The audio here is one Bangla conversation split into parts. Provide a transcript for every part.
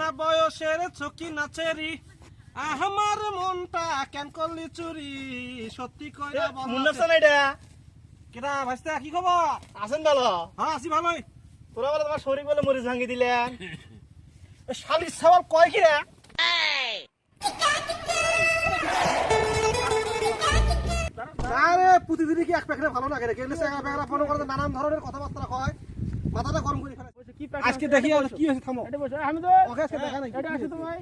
না বয়সের চকি নাচেরি আমার মনটা কেন করলি চুরি সত্যি কইরা বল মুন্না সানাইডা কেডা ভাইস্তা কি খবর আছেন ভালো? হ্যাঁ আছি ভালোই তোরা বলে তোমার শরীর বলে মরিচ ভাঙি দিলেন। শালির সওয়াল কয় কি রে? আরে প্রতিদিনই কি এক প্যাকেটে ভালো লাগে রে কেন এক প্যাকেটে ফোন করে নানান ধরনের কথাবার্তা কয় মাথাটা গরম করে ফেলে আজকে দেখি কি হয়েছে থামো আমি তো ওকে আজকে দেখা নাই এটা আসে তো ভাই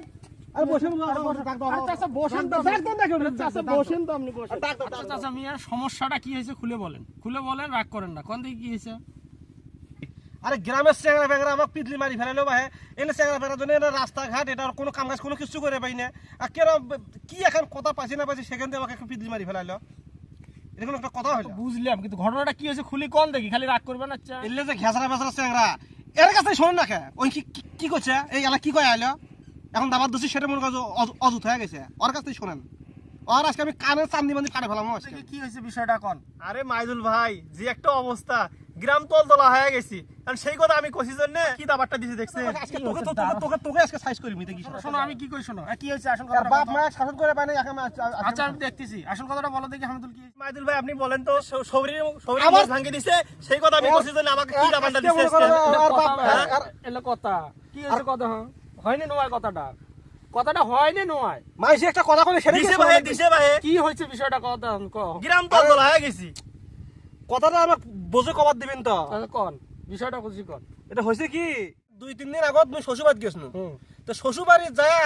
আরে বসেন ডাক দাও আচ্ছা বসেন তো একদম দেখো আচ্ছা বসেন তো আপনি বসেন ডাক দাও আচ্ছা আচ্ছা মিয়া সমস্যাটা কি হয়েছে খুলে বলেন রাগ করেন না কোন দিকে কি হয়েছে আরে গ্রামের চেংড়া ফেংরা আমাকে পিটলি মারি ফেলাইলো ভাই এনে চেংড়া ফেংরার জন্য এনে রাস্তাঘাট এটা কোনো কাম কাজ কোনো কিছু করে পাই না আর কেন কি এখন কথা পাইছি না পাইছি সেখান থেকে আমাকে একটা পিটলি মারি ফেলাইলো এটা কোনো একটা কথা হলো বুঝলাম কিন্তু ঘটনাটা কি হয়েছে খুলি কোন দেখি খালি রাগ করবেন আচ্ছা এলে যে ঘেঁচড়া ফেঁচড়া চেংড়া এর কাছে শোনেন না খে ওই কি করছে এই এলা কি কয় আইলো এখন দাবার দোষী সেটা মনে করছে অযুত হয়ে গেছে ওর কাছ থেকে শোনেন আর আজকে আমি কানে চান্দি বান্দি কাটে ফেলাম আজকে কি হয়েছে বিষয়টা কোন আরে মাইদুল ভাই যে একটা অবস্থা গ্রাম তলতলা হয়ে গেছি কারণ সেই কথা আমি কষি জন্য কি দাবারটা দিছি দেখছে আজকে তোকে আজকে সাইজ করি মিতে কি শোনো আমি কি কই শোনো কি হয়েছে আসল আর কথাটা বাপ মা শাসন করে পায় না এখন আচ্ছা আমি দেখতেছি আসল কথাটা বলো দেখি হামিদুল কি মাইদুল ভাই আপনি বলেন তো শরীর আমার- মরিচ ভাঙি দিছে সেই কথা আমি কষি জন্য আমাকে কি দাবারটা দিছে এলো কথা কি হয়েছে কথা হয়নি নয় কথাটা হয়নি নয় মাইসে একটা কথা কই সেটা দিছে ভাই কি হয়েছে বিষয়টা কথা কও গ্রাম তলতলা হয়ে গেছি কথাটা আমাকে বোঝে কবার দিবেন তো কোন বিষয়টা বুঝি কোন এটা হয়েছে কি 2-3 দিন আগত মুই শ্বশুরবাড়ি গেছিলাম তো শ্বশুরবাড়ি যায়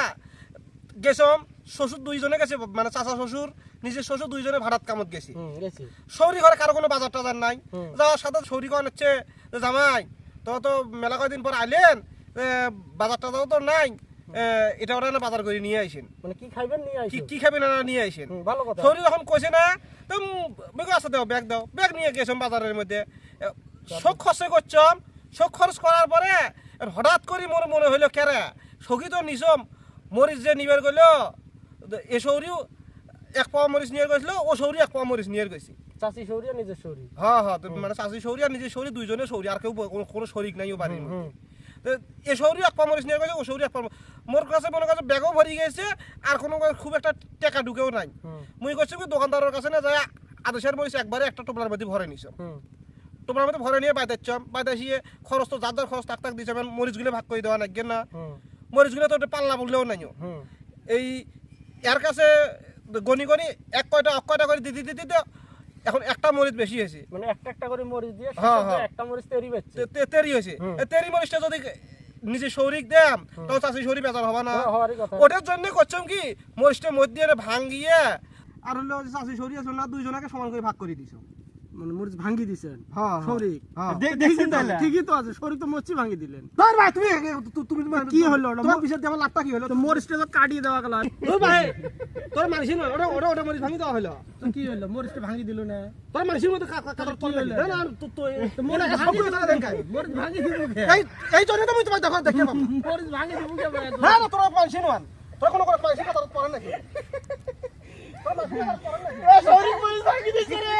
গেছম শ্বশুর দুইজনে গেছে মানে চাচা শ্বশুর নিজের শ্বশুর দুইজনে ভাড়াত কামত গেছি গেছি শৌরি ঘরে কারো কোনো বাজার টাজার নাই যাওয়ার সাথে শৌরি কন হচ্ছে জামাই তো মেলা কয়দিন পর আইলেন বাজার টাজারও তো নাই এটা ওরা না বাজার করে নিয়ে আইসেন মানে কি খাইবেন নিয়ে আইছি কি খাবেন না নিয়ে আইসেন ভালো কথা শৌরি যখন কইছে না তো বেগ আসতে দাও ব্যাগ নিয়ে গেছম বাজারের মধ্যে শোক খরচ করছম শোক খরচ করার পরে হঠাৎ করে মোর মনে হইলো কেরে সখী তো নিছম মরিচ যে নিবার গেলো এ শৌরিও এক পাওয়া মরিচ নিয়ে গেছিল ও শৌরি এক পাওয়া মরিচ নিয়ে গেছি চাচি শৌরি আর নিজের শৌরি হ্যাঁ মানে চাষি শৌরি আর নিজের শৌরি দুইজনে শৌরি আর কেউ কোনো শরিক নাই ও বাড়ির মধ্যে এ শৌরি এক পাওয়া মরিচ নিয়ে গেছে ও শৌরি এক পাওয়া মোর কাছে মনে কাছে ব্যাগও ভরি গেছে আর কোনো খুব একটা টাকা ঢুকেও নাই মুই করছি কি দোকানদারের কাছে না যায় আদেশের মরিচ একবারে একটা টোপলার মধ্যে ভরে নিছ টোপলার মধ্যে ভরে নিয়ে বাইতে আসিয়ে খরচ তো যার খরচ তাক দিছে মরিচগুলো ভাগ করে দেওয়া নাকি না মরিচগুলো তো পাল্লা বললেও নাই এই এর কাছে গনি এক কয়টা করে দিতে এখন একটা মরিচ বেশি হয়েছে মানে একটা করে মরিচ দিয়ে হ্যাঁ। একটা মরিচ তেরি বেচছে তেরি হয়েছে তেরি মরিচটা যদি নিজে শৌরিক দেম তখন চাষি শৌরি বেচার হবে না হওয়ারই কথা ওটার জন্য করছম কি মরিচটা মধ্যে ভাঙ্গিয়ে আর হলো চাষি শৌরি আছে না দুইজনকে সমান করে ভাগ করে দিছ মানে মরিচ ভাঙি দিছেন হ্যাঁ শৌরিক দেখছেন তাহলে ঠিকই তো আছে শৌরিক তো মরিচ ভাঙি দিলেন ধর ভাই তুমি কি হলো ওটা? তোমার পিছের দেওয়ার লাভটা কি হলো তো মরিচটা তো কাটিয়ে দেওয়া গেল ওই ভাই তোর মানুষের না ওটা মরিচ ভাঙি দেওয়া হলো তো কি হলো মরিচটা ভাঙি দিল না তোর মানুষের মধ্যে কাটার কি হলো? না তো মরিচ ভাঙি দিল মরিচ ভাঙি দিল এই জন্য তো আমি তোমার দেখে পাবো মরিচ ভাঙি দিব কে না তোর মানুষের নয় তোর কোনো মানুষের কথা পড়ে নাকি তোর মানুষের কথা পড়ে নাকি শরীর মরিচ ভাঙি দিছে রে